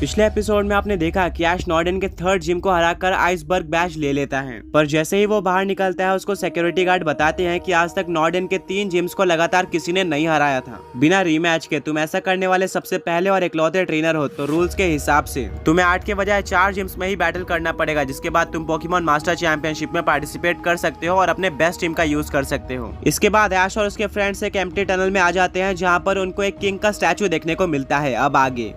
पिछले एपिसोड में आपने देखा कि ऐश नॉर्डन के थर्ड जिम को हराकर आइसबर्ग बैज ले लेता है, पर जैसे ही वो बाहर निकलता है उसको सिक्योरिटी गार्ड बताते हैं कि आज तक नॉर्डन के 3 जिम्स को लगातार किसी ने नहीं हराया था बिना रीमैच के। तुम ऐसा करने वाले सबसे पहले और इकलौते ट्रेनर हो, तो रूल्स के हिसाब से तुम्हें 8 के बजाय 4 जिम्स में ही बैटल करना पड़ेगा, जिसके बाद तुम पोकेमॉन मास्टर चैंपियनशिप में पार्टिसिपेट कर सकते हो और अपने बेस्ट टीम का यूज कर सकते हो। इसके बाद ऐश और उसके फ्रेंड्स एक एम्प्टी टनल में आ जाते हैं जहाँ पर उनको एक किंग का स्टैचू देखने को मिलता है। अब आगे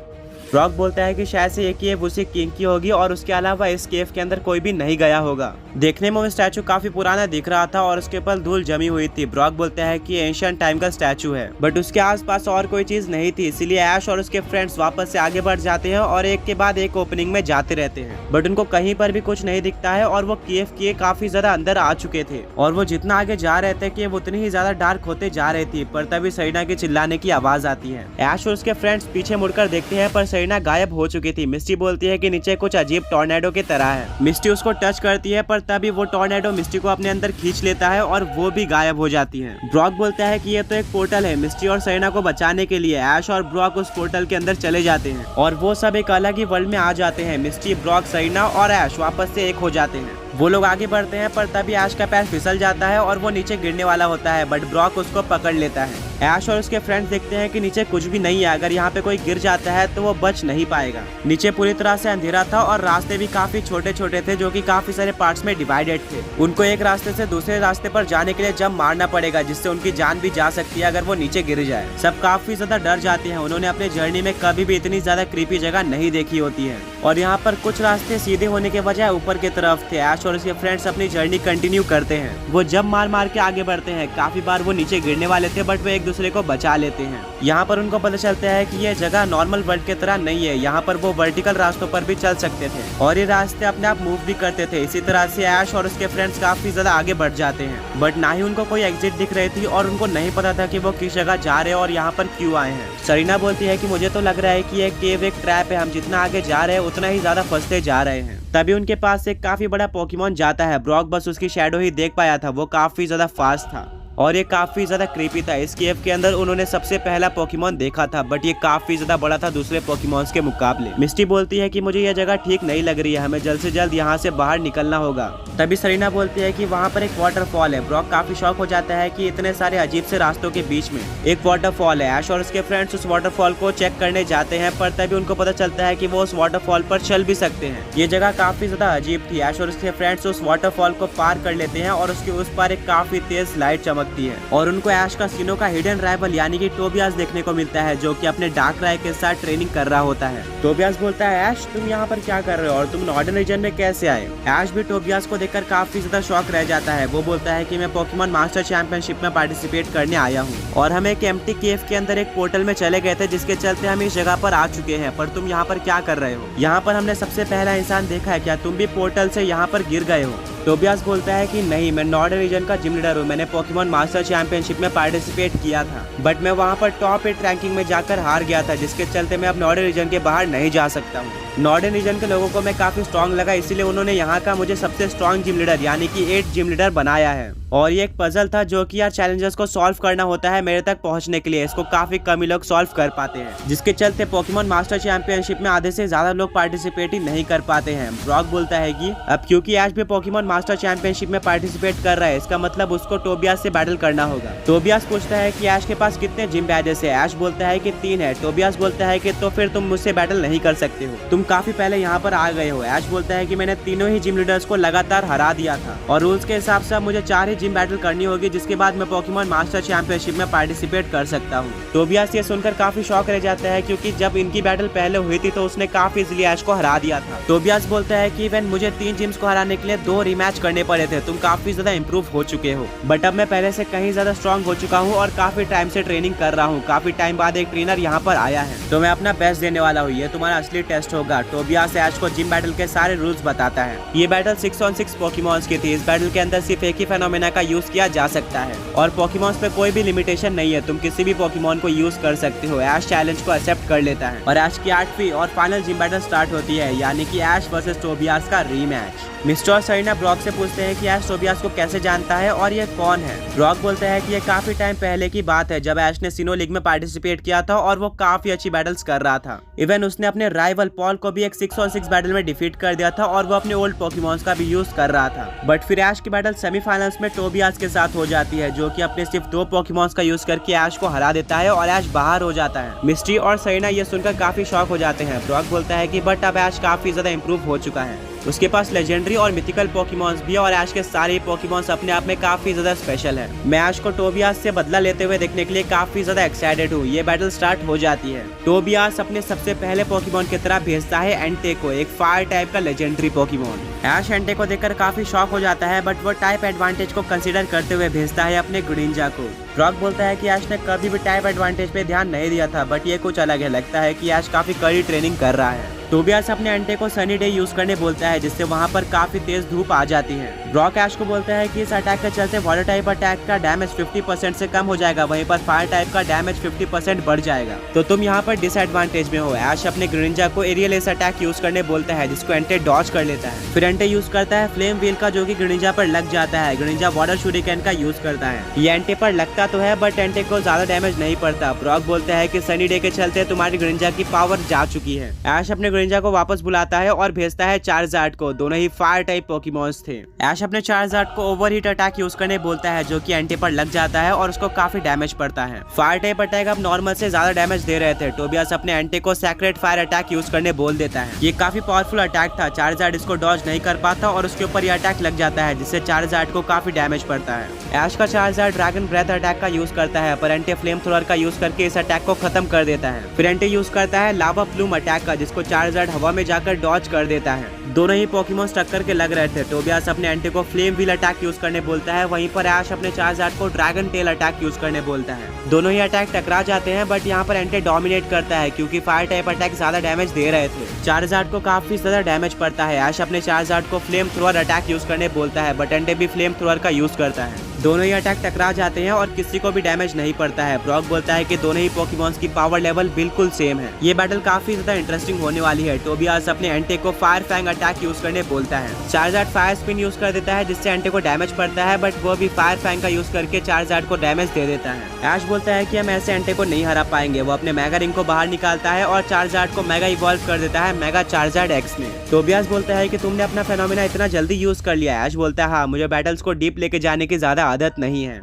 रॉक बोलता है कि शायद से ये केव उसी किंग की होगी और उसके अलावा इस केव के अंदर कोई भी नहीं गया होगा। देखने में वो स्टैचू काफी पुराना दिख रहा था और उसके ऊपर धूल जमी हुई थी। ब्रॉक बोलता है कि एंशिएंट टाइम का स्टैचू है, बट उसके आसपास और कोई चीज नहीं थी, इसीलिए ऐश और उसके फ्रेंड्स वापस से आगे बढ़ जाते हैं और एक के बाद एक ओपनिंग में जाते रहते हैं, बट उनको कहीं पर भी कुछ नहीं दिखता है और वो केव के काफी ज्यादा अंदर आ चुके थे और वो जितना आगे जा रहे थे केव उतनी ही ज्यादा डार्क होते जा रही थी। पर तभी सरीना की चिल्लाने की आवाज आती है। ऐश और उसके फ्रेंड्स पीछे मुड़कर देखते हैं पर सरीना गायब हो चुकी थी। मिस्टी बोलती है कि नीचे कुछ अजीब टॉर्नेडो की तरह है। मिस्टी उसको टच करती है पर तभी वो टॉर्नेडो मिस्टी को अपने अंदर खींच लेता है और वो भी गायब हो जाती है। ब्रॉक बोलता है कि ये तो एक पोर्टल है। मिस्टी और सरीना को बचाने के लिए ऐश और ब्रॉक उस पोर्टल के अंदर चले जाते हैं और वो सब एक अलग ही वर्ल्ड में आ जाते हैं। मिस्टी, ब्रॉक, सरीना और ऐश वापस से एक हो जाते हैं। वो लोग आगे बढ़ते हैं पर तभी ऐश का पैर फिसल जाता है और वो नीचे गिरने वाला होता है, बट ब्रॉक उसको पकड़ लेता है। ऐश और उसके फ्रेंड्स देखते हैं कि नीचे कुछ भी नहीं है। अगर यहाँ पे कोई गिर जाता है तो वो बच नहीं पाएगा। नीचे पूरी तरह से अंधेरा था और रास्ते भी काफी छोटे छोटे थे जो कि काफी सारे पार्ट्स में डिवाइडेड थे। उनको एक रास्ते से दूसरे रास्ते पर जाने के लिए जंप मारना पड़ेगा, जिससे उनकी जान भी जा सकती है अगर वो नीचे गिर जाए। सब काफी ज्यादा डर जाते हैं। उन्होंने अपने जर्नी में कभी भी इतनी ज्यादा क्रीपी जगह नहीं देखी होती है और यहाँ पर कुछ रास्ते सीधे होने के बजाय ऊपर की तरफ थे। ऐश और उसके फ्रेंड्स अपनी जर्नी कंटिन्यू करते हैं। वो जंप मार मार के आगे बढ़ते हैं। काफी बार वो नीचे गिरने वाले थे बट वो एक दूसरे को बचा लेते हैं। यहाँ पर उनको पता चलता है कि ये जगह नॉर्मल वर्ल्ड की तरह नहीं है। यहाँ पर वो वर्टिकल रास्तों पर भी चल सकते थे और ये रास्ते अपने आप मूव भी करते थे। इसी तरह से ऐश और उसके फ्रेंड्स काफी ज्यादा आगे बढ़ जाते हैं, बट ना ही उनको कोई एग्जिट दिख रही थी और उनको नहीं पता था कि वो किस जगह जा रहे हैं और यहाँ पर क्यों आए हैं। सरीना बोलती है कि मुझे तो लग रहा है कि ये केव एक ट्रैप है। हम जितना आगे जा रहे हैं उतना ही ज्यादा फंसते जा रहे हैं। तभी उनके पास से एक काफी बड़ा पोकेमॉन जाता है। ब्रॉक बस उसकी शैडो ही देख पाया था। वो काफी ज्यादा फास्ट था और ये काफी ज्यादा क्रीपी था। इस केव के अंदर उन्होंने सबसे पहला पोकेमॉन देखा था, बट ये काफी ज्यादा बड़ा था दूसरे पोकेमॉन्स के मुकाबले। मिस्टी बोलती है कि मुझे यह जगह ठीक नहीं लग रही है, हमें जल्द से जल्द यहाँ से बाहर निकलना होगा। तभी सरीना बोलती है कि वहाँ पर एक वाटरफॉल है। ब्रॉक काफी शॉक हो जाता है कि इतने सारे अजीब से रास्तों के बीच में एक वाटरफॉल है। ऐश और उसके फ्रेंड्स उस वाटरफॉल को चेक करने जाते हैं पर तभी उनको पता चलता है कि वो उस वाटरफॉल पर चल भी सकते हैं। ये जगह काफी ज्यादा अजीब थी। ऐश और उसके फ्रेंड्स उस वाटरफॉल को पार कर लेते हैं और उसके उस पार एक काफी तेज लाइट चमकती है और उनको ऐश का सीनो का हिडन राइवल यानी कि टोबियास देखने को मिलता है, जो कि अपने डार्क राय के साथ ट्रेनिंग कर रहा होता है। टोबियास बोलता है, ऐश तुम यहाँ पर क्या कर रहे हो और तुम नॉर्डर्न रीजन में कैसे आए? ऐश भी टोबियास को देखकर काफी ज्यादा शॉक रह जाता है। वो बोलता है कि मैं पोकेमॉन मास्टर चैंपियनशिप में पार्टिसिपेट करने आया हूँ और हम एक एम्प्टी केव के अंदर एक पोर्टल में चले गए थे, जिसके चलते हम इस जगह पर आ चुके हैं। पर तुम यहाँ पर क्या कर रहे हो? यहाँ पर हमने सबसे पहला इंसान देखा है, क्या तुम भी पोर्टल से यहाँ पर गिर गए हो? टोबियास बोलता है कि नहीं, मैं नॉर्डर्न रीजन का जिम लीडर हूँ। मैंने पोकेमॉन मास्टर चैंपियनशिप में पार्टिसिपेट किया था, बट मैं वहाँ पर टॉप 8 रैंकिंग में जाकर हार गया था, जिसके चलते मैं अब नॉर्डर्न रीजन के बाहर नहीं जा सकता हूँ। नॉर्डर्न रीजन के लोगों को मैं काफी स्ट्रॉन्ग लगा, इसीलिए उन्होंने यहाँ का मुझे सबसे स्ट्रॉन्ग जिम लीडर यानी कि 8 जिम लीडर बनाया है। और ये एक पजल था जो कि यार चैलेंजर्स को सॉल्व करना होता है मेरे तक पहुंचने के लिए। इसको काफी कम ही लोग सॉल्व कर पाते हैं, जिसके चलते पोकेमॉन मास्टर चैंपियनशिप में आधे से ज्यादा लोग पार्टिसिपेट ही नहीं कर पाते हैं। ब्रॉक बोलता है कि अब क्योंकि ऐश भी पोकेमॉन मास्टर चैंपियनशिप में पार्टिसिपेट कर रहा है, इसका मतलब उसको टोबियास से बैटल करना होगा। टोबियास पूछता है कि ऐश के पास कितने जिम बैजेस है? ऐश बोलता है कि 3 है। टोबियास बोलता है कि तो फिर तुम मुझसे बैटल नहीं कर सकते हो, तुम काफी पहले यहाँ पर आ गए हो। ऐश बोलता है कि मैंने तीनों ही जिम लीडर्स को लगातार हरा दिया था और रूल्स के हिसाब से मुझे 4 ही जिम बैटल करनी होगी, जिसके बाद मैं पोकेमॉन मास्टर चैंपियनशिप में पार्टिसिपेट कर सकता हूँ। टोबियास ये सुनकर काफी शॉक रह जाता है, क्योंकि जब इनकी बैटल पहले हुई थी तो उसने काफी इजीली ऐश को हरा दिया था। टोबियास बोलता है कि इवन मुझे 3 जिम्स को हराने के लिए 2 रीमैच करने पड़े थे, तुम काफी ज्यादा इम्प्रूव हो चुके हो, बट अब मैं पहले से कहीं ज्यादा स्ट्रॉन्ग हो चुका हूँ और काफी टाइम से ट्रेनिंग कर रहा हूँ। काफी टाइम बाद एक ट्रेनर यहाँ पर आया है, तो मैं अपना बेस्ट देने वाला हूँ। ये तुम्हारा असली टेस्ट होगा। टोबियास ऐश को जिम बैटल के सारे रूल्स बताता है। ये बैटल 6 on 6 पोकेमॉन्स की थी। इस बैटल के अंदर सिर्फ एक ही फेनोमेना फेनोमेना का यूज किया जा सकता है और पोकेमॉन्स पे कोई भी लिमिटेशन नहीं है, तुम किसी भी पोकेमॉन को यूज कर सकते हो। ऐश चैलेंज को एक्सेप्ट कर लेता है और ऐश की 8वीं और फाइनल जिम बैटल स्टार्ट होती है, यानी कि ऐश वर्सेस टोबियास का रीमैच। मिस्टर और सरीना ब्रॉक से पूछते हैं कि ऐश टोबियास को कैसे जानता है और ये कौन है। ब्रॉक बोलते हैं कि ये काफी टाइम पहले की बात है जब ऐश ने सिनो लीग में पार्टिसिपेट किया था और वो काफी अच्छी बैटल्स कर रहा था। इवन उसने अपने राइवल पॉल को भी एक 6-on-6 बैटल में डिफीट कर दिया था और वो अपने ओल्ड पोकेमॉन्स का भी यूज कर रहा था। बट फिर ऐश की बैटल सेमीफाइनल्स में टोबियास के साथ हो जाती है, जो कि अपने सिर्फ 2 पोकेमॉन्स का यूज करके ऐश को हरा देता है और ऐश बाहर हो जाता है। मिस्ट्री और सरीना ये सुनकर काफी शॉक हो जाते हैं। ब्रॉक बोलता है कि बट अब ऐश काफी ज्यादा इम्प्रूव हो चुका है, उसके पास लेजेंडरी और मिथिकल पोकेमॉन्स भी है और ऐश के सारे पोकेमॉन्स अपने आप में काफी ज्यादा स्पेशल है। मैं ऐश को टोबियास से बदला लेते हुए देखने के लिए काफी ज्यादा एक्साइटेड हूँ। ये बैटल स्टार्ट हो जाती है। टोबियास अपने सबसे पहले पोकेमॉन की तरह भेजता है एंटे को, एक फायर टाइप का लेजेंडरी पोकेमॉन। ऐश एंटे को देखकर काफी शॉक हो जाता है, बट वो टाइप एडवांटेज को कंसीडर करते हुए भेजता है अपने ग्रीनिंजा को। ब्रॉक बोलता है कि ऐश ने कभी भी टाइप एडवांटेज पे ध्यान नहीं दिया था, बट ये कुछ अलग है। लगता है कि ऐश काफी कड़ी ट्रेनिंग कर रहा है। टोबियास अपने एंटे को सनी डे यूज करने बोलता है, जिससे वहाँ पर काफी तेज धूप आ जाती है। ब्रॉक ऐश को बोलता है कि इस अटैक के चलते वाटर टाइप अटैक का डैमेज 50% से कम हो जाएगा, वहीं पर फायर टाइप का डैमेज 50% बढ़ जाएगा, तो तुम यहाँ पर डिसएडवांटेज में हो। ऐश अपने ग्रीनिंजा को एरियल एस अटैक यूज करने बोलता है, जिसको एंटे डॉज कर लेता है। फिर एंटे यूज करता है फ्लेम व्हील का, जो कि ग्रीनिंजा पर लग जाता है। ग्रीनिंजा वाटर शूरिकेन का यूज करता है। ये एंटे पर लगता तो है, बट एंटे को ज्यादा डैमेज नहीं पड़ता। ब्रॉक बोलता है कि सनी डे के चलते तुम्हारी ग्रीनिंजा की पावर जा चुकी है। ऐश अपने ग्रीनिंजा को वापस बुलाता है और भेजता है चार्जार्ड को। दोनों ही फायर टाइप पोकेमॉन्स थे। ऐश अपने चार्जार्ड को ओवरहीट अटैक यूज करने बोलता है, जो कि एंटे पर लग जाता है और उसको काफी डैमेज पड़ता है। फायर टाइप अटैक अब नॉर्मल से ज्यादा डैमेज दे रहे थे। टोबियास अपने एंटे को सैक्रेड फायर अटैक यूज करने बोल देता है। ये काफी पावरफुल अटैक था। चार्जार्ड इसको डॉज नहीं कर पाता और उसके ऊपर ये अटैक लग जाता है, जिससे चार्जार्ड को काफी डैमेज पड़ता है। ऐश का चार्जार्ड ड्रैगन ब्रेथ अटैक का यूज करता है, पर एंटे फ्लेम थ्रोअर का यूज करके इस अटैक को खत्म कर देता है। फिर एंटे यूज करता है लावा प्लूम अटैक का, जिसको चार्जार्ड हवा में जाकर डॉज कर देता है। दोनों ही पोकेमॉन्स टक्कर के लग रहे थे। टोबियास अपने एंटे को फ्लेम व्हील अटैक यूज करने बोलता है, वहीं पर ऐश अपने चार्जार्ड को ड्रैगन टेल अटैक यूज करने बोलता है। दोनों ही अटैक टकरा जाते हैं, बट यहाँ पर एंटे डोमिनेट करता है, क्योंकि फायर टाइप अटैक ज्यादा डैमेज दे रहे थे। चार्जार्ड को काफी ज्यादा डैमेज पड़ता है। ऐश अपने चार्जार्ड को फ्लेम थ्रोअर अटैक यूज करने बोलता है, बट एंटे भी फ्लेम थ्रोअर का यूज करता है। दोनों ही अटैक टकरा जाते हैं और किसी को भी डैमेज नहीं पड़ता है। ब्रॉक बोलता है कि दोनों ही पोकेमॉन्स की पावर लेवल बिल्कुल सेम है। ये बैटल काफी ज्यादा इंटरेस्टिंग होने वाली है। टोबियास अपने एंटे को फायर फैंग अटैक यूज करने बोलता है। चार्जार्ड फायर स्पिन यूज कर देता है, जिससे एंटे को डैमेज पड़ता है, बट वो भी फायर फैंग का यूज करके चार्जार्ड को डैमेज दे देता है। ऐश बोलता है कि हम ऐसे एंटे को नहीं हरा पाएंगे। वो अपने मेगा रिंग को बाहर निकालता है और चार्जार्ड को मेगा इवॉल्व कर देता है मेगा चार्जार्ड एक्स में। टोबियास बोलता है कि तुमने अपना फेनोमेना इतना जल्दी यूज कर लिया है। ऐश बोलता है हाँ, मुझे बैटल्स को डीप लेके जाने की ज्यादा आदत नहीं है।